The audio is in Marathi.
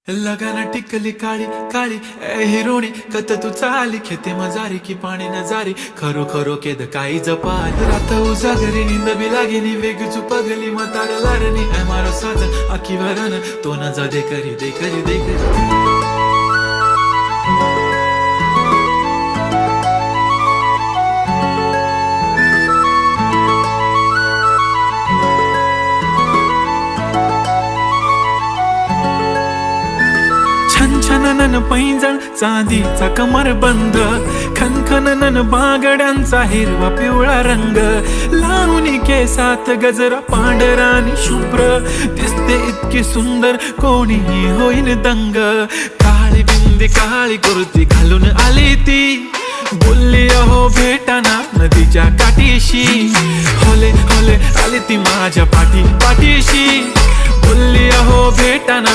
लगाना टिकली काळी काळी ए हिरोणी कत तू चाली खेते मजारी की पाणी नजारी खरो खरो केद काही जपाल रात उजागरी निंद बी लागेनी वेग चुपगली मतार लारणी ए मारो साजन आखी वरन तो न जा दे करी दे करी दे करी छनछननन पैंजण चांदीचा कमर बंद खनखननन बागड्यांचा हिरवा पिवळा रंग लावणी केसात गजरा पांढरा आणि शुभ्र दिसते इतकी सुंदर कोणीही होईन दंग काळी बिंदी काळी कुर्ती घालून आली ती बोलली अहो भेटाना नदीच्या काठीशी होले होले आली ती माझ्या पाठीशी बोलली अहो भेटाना